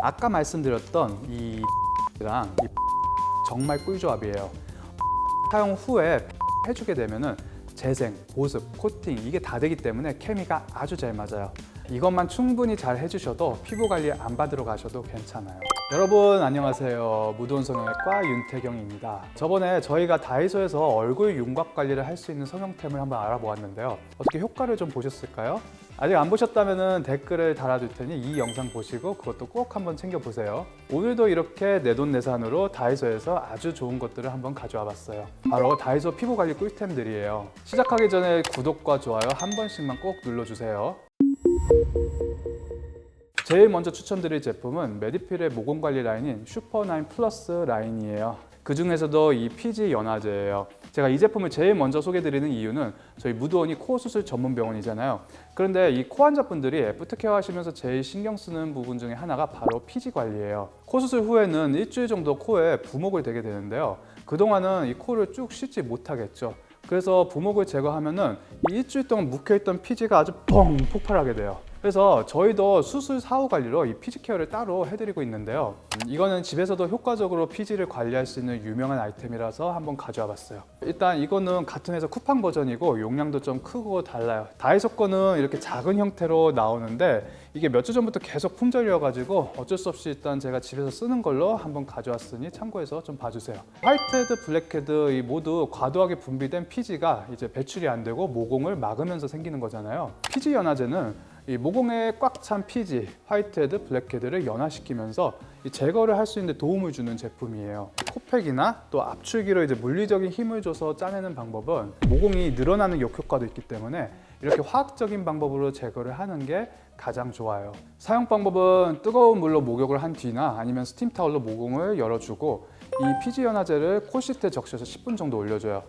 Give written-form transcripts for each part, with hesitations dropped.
아까 말씀드렸던 이랑 정말 꿀조합이에요. 사용 후에 해주게 되면은 재생, 보습, 코팅 이게 다 되기 때문에 케미가 아주 잘 맞아요. 이것만 충분히 잘 해주셔도 피부 관리 안 받으러 가셔도 괜찮아요. 여러분 안녕하세요. 무드온 성형외과 윤태경입니다. 저번에 저희가 다이소에서 얼굴 윤곽 관리를 할 수 있는 성형템을 한번 알아보았는데요. 어떻게 효과를 좀 보셨을까요? 아직 안 보셨다면 댓글을 달아둘 테니 이 영상 보시고 그것도 꼭 한번 챙겨보세요. 오늘도 이렇게 내돈내산으로 다이소에서 아주 좋은 것들을 한번 가져와 봤어요. 바로 다이소 피부관리 꿀템들이에요. 시작하기 전에 구독과 좋아요 한 번씩만 꼭 눌러주세요. 제일 먼저 추천드릴 제품은 메디필의 모공관리 라인인 슈퍼9 플러스 라인이에요. 그 중에서도 이 피지 연화제예요. 제가 이 제품을 제일 먼저 소개드리는 이유는 저희 무드온이 코 수술 전문 병원이잖아요. 그런데 이 코 환자분들이 애프터케어 하시면서 제일 신경 쓰는 부분 중에 하나가 바로 피지 관리예요. 코 수술 후에는 일주일 정도 코에 부목을 대게 되는데요. 그동안은 이 코를 쭉 씻지 못하겠죠. 그래서 부목을 제거하면은 이 일주일 동안 묵혀있던 피지가 아주 뻥 폭발하게 돼요. 그래서 저희도 수술 사후 관리로 이 피지 케어를 따로 해드리고 있는데요. 이거는 집에서도 효과적으로 피지를 관리할 수 있는 유명한 아이템이라서 한번 가져와 봤어요. 일단 이거는 같은 회사 쿠팡 버전이고 용량도 좀 크고 달라요. 다이소 거는 이렇게 작은 형태로 나오는데 이게 몇 주 전부터 계속 품절이어가지고 어쩔 수 없이 일단 제가 집에서 쓰는 걸로 한번 가져왔으니 참고해서 좀 봐주세요. 화이트헤드, 블랙헤드 이 모두 과도하게 분비된 피지가 이제 배출이 안 되고 모공을 막으면서 생기는 거잖아요. 피지 연화제는 이 모공에 꽉 찬 피지, 화이트헤드, 블랙헤드를 연화시키면서 이 제거를 할 수 있는 데 도움을 주는 제품이에요. 코팩이나 또 압출기로 이제 물리적인 힘을 줘서 짜내는 방법은 모공이 늘어나는 역효과도 있기 때문에 이렇게 화학적인 방법으로 제거를 하는 게 가장 좋아요. 사용 방법은 뜨거운 물로 목욕을 한 뒤나 아니면 스팀 타월로 모공을 열어주고 이 피지 연화제를 코 시트에 적셔서 10분 정도 올려줘요.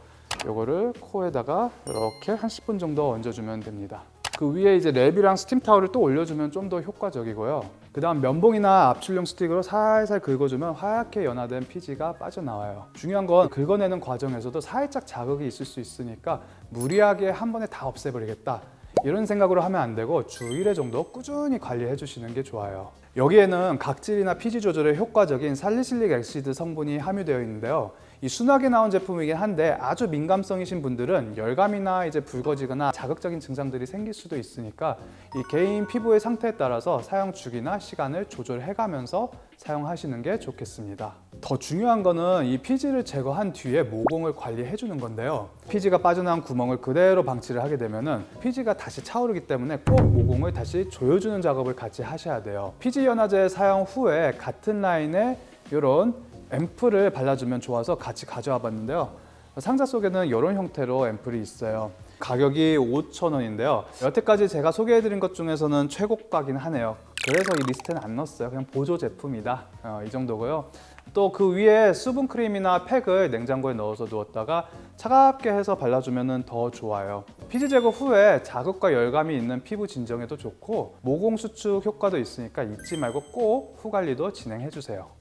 요거를 코에다가 이렇게 한 10분 정도 얹어주면 됩니다. 그 위에 이제 랩이랑 스팀 타월을 또 올려주면 좀 더 효과적이고요. 그 다음 면봉이나 압출용 스틱으로 살살 긁어주면 하얗게 연화된 피지가 빠져나와요. 중요한 건 긁어내는 과정에서도 살짝 자극이 있을 수 있으니까 무리하게 한 번에 다 없애버리겠다 이런 생각으로 하면 안 되고 주 1회 정도 꾸준히 관리해 주시는 게 좋아요. 여기에는 각질이나 피지 조절에 효과적인 살리실릭 액시드 성분이 함유되어 있는데요. 이 순하게 나온 제품이긴 한데 아주 민감성이신 분들은 열감이나 이제 붉어지거나 자극적인 증상들이 생길 수도 있으니까 이 개인 피부의 상태에 따라서 사용 주기나 시간을 조절해가면서 사용하시는 게 좋겠습니다. 더 중요한 거는 이 피지를 제거한 뒤에 모공을 관리해 주는 건데요. 피지가 빠져나온 구멍을 그대로 방치를 하게 되면은 피지가 다시 차오르기 때문에 꼭 모공을 다시 조여주는 작업을 같이 하셔야 돼요. 피지 연화제 사용 후에 같은 라인에 이런 앰플을 발라주면 좋아서 같이 가져와 봤는데요. 상자 속에는 이런 형태로 앰플이 있어요. 가격이 5,000원인데요. 여태까지 제가 소개해드린 것 중에서는 최고가긴 하네요. 그래서 이 리스트는 안 넣었어요. 그냥 보조 제품이다. 이 정도고요. 또 그 위에 수분 크림이나 팩을 냉장고에 넣어서 두었다가 차갑게 해서 발라주면 더 좋아요. 피지 제거 후에 자극과 열감이 있는 피부 진정에도 좋고 모공 수축 효과도 있으니까 잊지 말고 꼭 후 관리도 진행해주세요.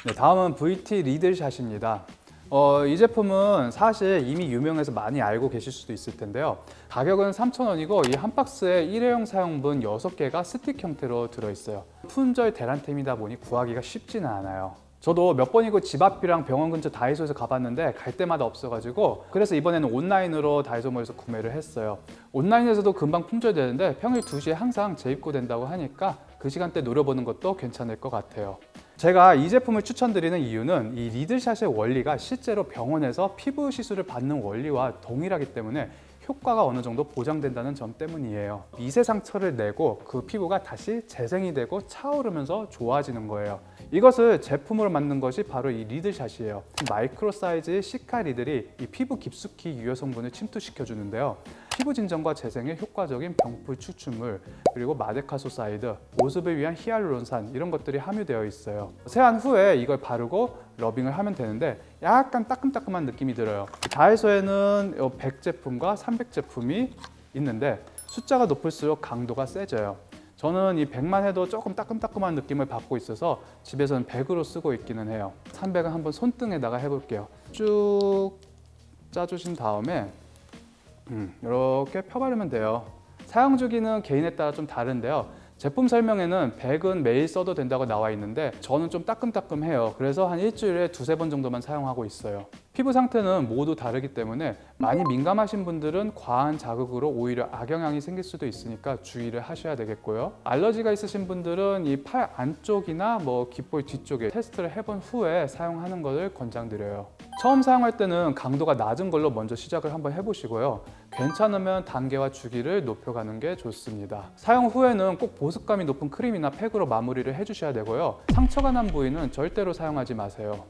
네, 다음은 VT 리들샷입니다. 이 제품은 사실 이미 유명해서 많이 알고 계실 수도 있을 텐데요. 가격은 3,000원이고 이 한 박스에 일회용 사용분 6개가 스틱 형태로 들어있어요. 품절 대란템이다 보니 구하기가 쉽지는 않아요. 저도 몇 번이고 집 앞이랑 병원 근처 다이소에서 가봤는데 갈 때마다 없어가지고 그래서 이번에는 온라인으로 다이소몰에서 구매를 했어요. 온라인에서도 금방 품절되는데 평일 2시에 항상 재입고된다고 하니까 그 시간대 노려보는 것도 괜찮을 것 같아요. 제가 이 제품을 추천드리는 이유는 이 리들샷의 원리가 실제로 병원에서 피부 시술을 받는 원리와 동일하기 때문에 효과가 어느 정도 보장된다는 점 때문이에요. 미세 상처를 내고 그 피부가 다시 재생이 되고 차오르면서 좋아지는 거예요. 이것을 제품으로 만든 것이 바로 이 리들샷이에요. 마이크로 사이즈의 시카 리들이 이 피부 깊숙이 유효 성분을 침투시켜 주는데요. 피부 진정과 재생에 효과적인 병풀 추출물, 그리고 마데카소사이드, 보습을 위한 히알루론산 이런 것들이 함유되어 있어요. 세안 후에 이걸 바르고 러빙을 하면 되는데 약간 따끔따끔한 느낌이 들어요. 다이소에는 100 제품과 300 제품이 있는데 숫자가 높을수록 강도가 세져요. 저는 이 100만 해도 조금 따끔따끔한 느낌을 받고 있어서 집에서는 100으로 쓰고 있기는 해요. 300은 한번 손등에다가 해볼게요. 쭉 짜주신 다음에 이렇게 펴바르면 돼요. 사용 주기는 개인에 따라 좀 다른데요. 제품 설명에는 100은 매일 써도 된다고 나와 있는데 저는 좀 따끔따끔해요. 그래서 한 일주일에 두세 번 정도만 사용하고 있어요. 피부 상태는 모두 다르기 때문에 많이 민감하신 분들은 과한 자극으로 오히려 악영향이 생길 수도 있으니까 주의를 하셔야 되겠고요. 알러지가 있으신 분들은 이 팔 안쪽이나 귓볼 뒤쪽에 테스트를 해본 후에 사용하는 것을 권장드려요. 처음 사용할 때는 강도가 낮은 걸로 먼저 시작을 한번 해보시고요. 괜찮으면 단계와 주기를 높여가는 게 좋습니다. 사용 후에는 꼭 보습감이 높은 크림이나 팩으로 마무리를 해주셔야 되고요. 상처가 난 부위는 절대로 사용하지 마세요.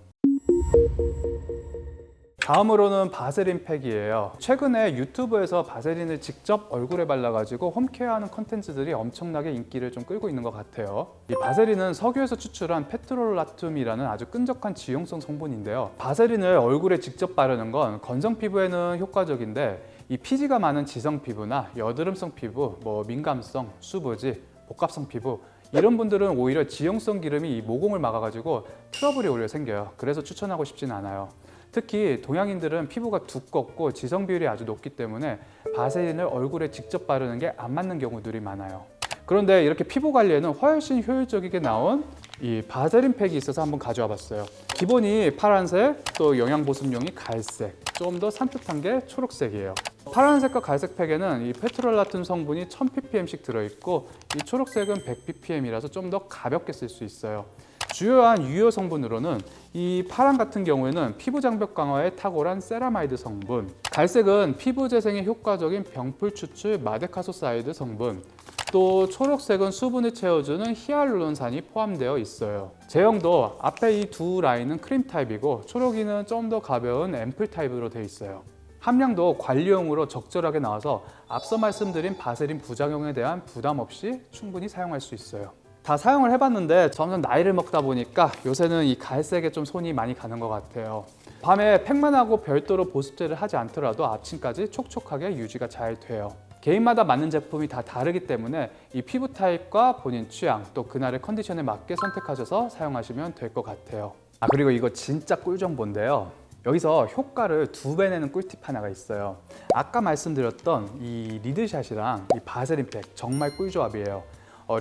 다음으로는 바세린 팩이에요. 최근에 유튜브에서 바세린을 직접 얼굴에 발라가지고 홈케어하는 컨텐츠들이 엄청나게 인기를 좀 끌고 있는 것 같아요. 이 바세린은 석유에서 추출한 페트롤라툼이라는 아주 끈적한 지용성 성분인데요. 바세린을 얼굴에 직접 바르는 건 건성 피부에는 효과적인데 이 피지가 많은 지성 피부나 여드름성 피부, 민감성, 수부지, 복합성 피부 이런 분들은 오히려 지용성 기름이 이 모공을 막아가지고 트러블이 오히려 생겨요. 그래서 추천하고 싶진 않아요. 특히 동양인들은 피부가 두껍고 지성 비율이 아주 높기 때문에 바세린을 얼굴에 직접 바르는 게 안 맞는 경우들이 많아요. 그런데 이렇게 피부 관리에는 훨씬 효율적이게 나온 이 바세린 팩이 있어서 한번 가져와 봤어요. 기본이 파란색, 또 영양 보습용이 갈색, 좀 더 산뜻한 게 초록색이에요. 파란색과 갈색 팩에는 이 페트롤라툼 성분이 1000ppm씩 들어있고 이 초록색은 100ppm이라서 좀 더 가볍게 쓸 수 있어요. 주요한 유효 성분으로는 이 파란 같은 경우에는 피부 장벽 강화에 탁월한 세라마이드 성분, 갈색은 피부 재생에 효과적인 병풀 추출 마데카소사이드 성분, 또 초록색은 수분을 채워주는 히알루론산이 포함되어 있어요. 제형도 앞에 이 두 라인은 크림 타입이고 초록이는 좀 더 가벼운 앰플 타입으로 되어 있어요. 함량도 관리용으로 적절하게 나와서 앞서 말씀드린 바세린 부작용에 대한 부담 없이 충분히 사용할 수 있어요. 다 사용을 해봤는데 점점 나이를 먹다 보니까 요새는 이 갈색에 좀 손이 많이 가는 것 같아요. 밤에 팩만 하고 별도로 보습제를 하지 않더라도 아침까지 촉촉하게 유지가 잘 돼요. 개인마다 맞는 제품이 다 다르기 때문에 이 피부 타입과 본인 취향 또 그날의 컨디션에 맞게 선택하셔서 사용하시면 될 것 같아요. 그리고 이거 진짜 꿀 정보인데요. 여기서 효과를 2배 내는 꿀팁 하나가 있어요. 아까 말씀드렸던 이 리드샷이랑 이 바세린 팩 정말 꿀조합이에요.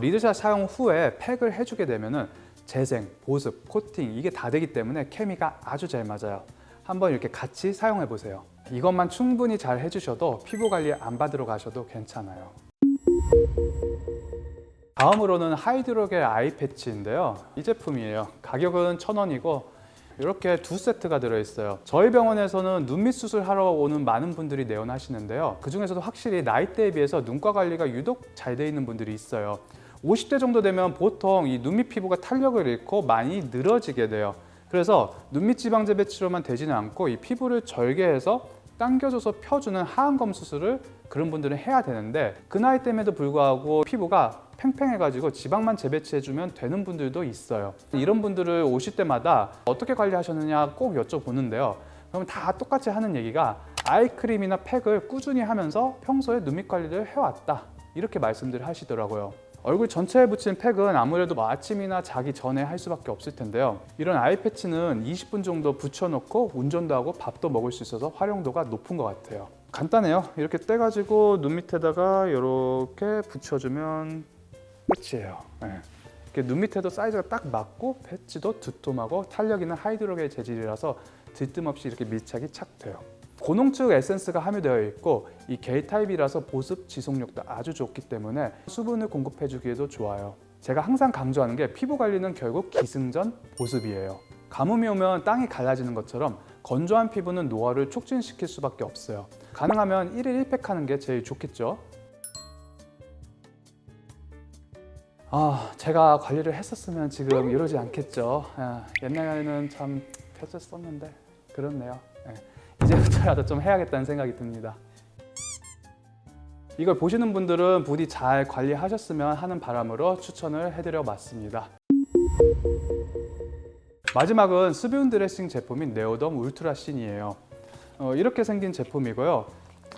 리드샷 사용 후에 팩을 해주게 되면은 재생, 보습, 코팅 이게 다 되기 때문에 케미가 아주 잘 맞아요. 한번 이렇게 같이 사용해 보세요. 이것만 충분히 잘 해주셔도 피부 관리 안 받으러 가셔도 괜찮아요. 다음으로는 하이드로겔 아이 패치인데요. 이 제품이에요. 가격은 1,000원이고 이렇게 2세트가 들어있어요. 저희 병원에서는 눈밑 수술하러 오는 많은 분들이 내원하시는데요. 그 중에서도 확실히 나이대에 비해서 눈가 관리가 유독 잘 돼 있는 분들이 있어요. 50대 정도 되면 보통 이 눈밑 피부가 탄력을 잃고 많이 늘어지게 돼요. 그래서 눈밑 지방 재배 치료만 되지는 않고 이 피부를 절개해서 당겨줘서 펴주는 하안검 수술을 그런 분들은 해야 되는데 그 나이대임에도 불구하고 피부가 팽팽해가지고 지방만 재배치해주면 되는 분들도 있어요. 이런 분들을 오실 때마다 어떻게 관리하셨느냐 꼭 여쭤보는데요. 그러면 다 똑같이 하는 얘기가 아이크림이나 팩을 꾸준히 하면서 평소에 눈밑 관리를 해왔다 이렇게 말씀들을 하시더라고요. 얼굴 전체에 붙이는 팩은 아무래도 아침이나 자기 전에 할 수밖에 없을 텐데요. 이런 아이 패치는 20분 정도 붙여놓고 운전도 하고 밥도 먹을 수 있어서 활용도가 높은 것 같아요. 간단해요. 이렇게 떼가지고 눈 밑에다가 이렇게 붙여주면 끝이에요. 네. 이렇게 눈 밑에도 사이즈가 딱 맞고 패치도 두툼하고 탄력 있는 하이드로겔 재질이라서 들뜸 없이 이렇게 밀착이 착 돼요. 고농축 에센스가 함유되어 있고 이 겔 타입이라서 보습 지속력도 아주 좋기 때문에 수분을 공급해주기에도 좋아요. 제가 항상 강조하는 게 피부 관리는 결국 기승전 보습이에요. 가뭄이 오면 땅이 갈라지는 것처럼 건조한 피부는 노화를 촉진시킬 수밖에 없어요. 가능하면 1일 1팩 하는 게 제일 좋겠죠. 제가 관리를 했었으면 지금 이러지 않겠죠. 옛날에는 참 펴졌었는데 그렇네요. 이제부터라도 좀 해야겠다는 생각이 듭니다. 이걸 보시는 분들은 부디 잘 관리하셨으면 하는 바람으로 추천을 해드려 봤습니다. 마지막은 수분 드레싱 제품인 네오덤 울트라신이에요. 이렇게 생긴 제품이고요.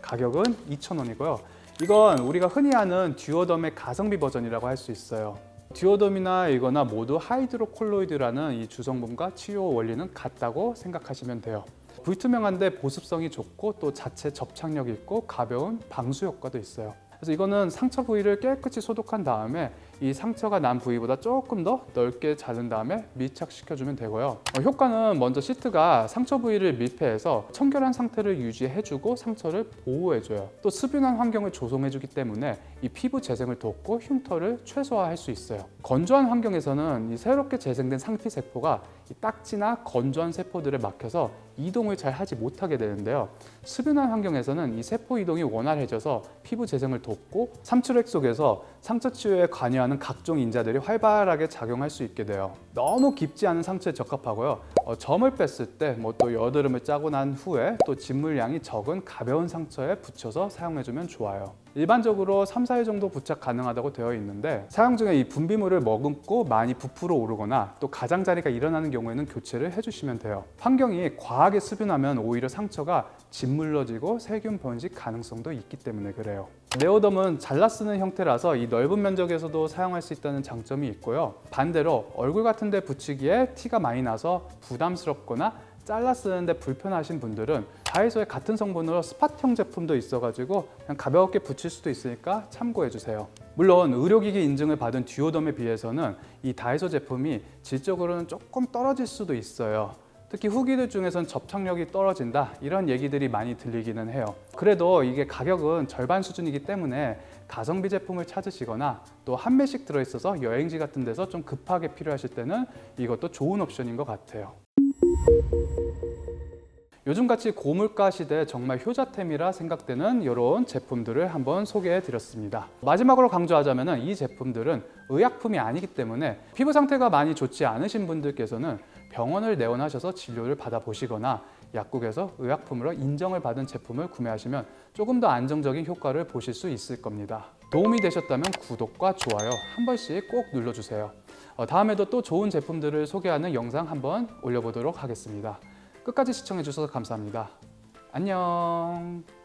가격은 2,000원이고요. 이건 우리가 흔히 아는 듀오덤의 가성비 버전이라고 할 수 있어요. 듀오덤이나 이거나 모두 하이드로콜로이드라는 이 주성분과 치료 원리는 같다고 생각하시면 돼요. 불투명한데 보습성이 좋고 또 자체 접착력이 있고 가벼운 방수 효과도 있어요. 그래서 이거는 상처 부위를 깨끗이 소독한 다음에 이 상처가 난 부위보다 조금 더 넓게 자른 다음에 밀착시켜주면 되고요. 효과는 먼저 시트가 상처 부위를 밀폐해서 청결한 상태를 유지해주고 상처를 보호해줘요. 또 습윤한 환경을 조성해주기 때문에 이 피부 재생을 돕고 흉터를 최소화할 수 있어요. 건조한 환경에서는 이 새롭게 재생된 상피 세포가 이 딱지나 건조한 세포들에 막혀서 이동을 잘 하지 못하게 되는데요. 습윤한 환경에서는 이 세포 이동이 원활해져서 피부 재생을 돕고 삼출액 속에서 상처 치유에 관여하는 각종 인자들이 활발하게 작용할 수 있게 돼요. 너무 깊지 않은 상처에 적합하고요. 점을 뺐을 때 또 여드름을 짜고 난 후에 또 진물량이 적은 가벼운 상처에 붙여서 사용해주면 좋아요. 일반적으로 3, 4일 정도 부착 가능하다고 되어 있는데 사용 중에 이 분비물을 머금고 많이 부풀어 오르거나 또 가장자리가 일어나는 경우에는 교체를 해주시면 돼요. 환경이 과하게 습윤하면 오히려 상처가 짓물러지고 세균 번식 가능성도 있기 때문에 그래요. 네오덤은 잘라 쓰는 형태라서 이 넓은 면적에서도 사용할 수 있다는 장점이 있고요. 반대로 얼굴 같은 데 붙이기에 티가 많이 나서 부담스럽거나 잘라 쓰는데 불편하신 분들은 다이소에 같은 성분으로 스팟형 제품도 있어가지고 그냥 가볍게 붙일 수도 있으니까 참고해주세요. 물론 의료기기 인증을 받은 듀오덤에 비해서는 이 다이소 제품이 질적으로는 조금 떨어질 수도 있어요. 특히 후기들 중에선 접착력이 떨어진다 이런 얘기들이 많이 들리기는 해요. 그래도 이게 가격은 절반 수준이기 때문에 가성비 제품을 찾으시거나 또 한 매씩 들어있어서 여행지 같은 데서 좀 급하게 필요하실 때는 이것도 좋은 옵션인 것 같아요. 요즘같이 고물가 시대에 정말 효자템이라 생각되는 이런 제품들을 한번 소개해 드렸습니다. 마지막으로 강조하자면 이 제품들은 의약품이 아니기 때문에 피부 상태가 많이 좋지 않으신 분들께서는 병원을 내원하셔서 진료를 받아보시거나 약국에서 의약품으로 인정을 받은 제품을 구매하시면 조금 더 안정적인 효과를 보실 수 있을 겁니다. 도움이 되셨다면 구독과 좋아요 한 번씩 꼭 눌러주세요. 다음에도 또 좋은 제품들을 소개하는 영상 한번 올려보도록 하겠습니다. 끝까지 시청해주셔서 감사합니다. 안녕.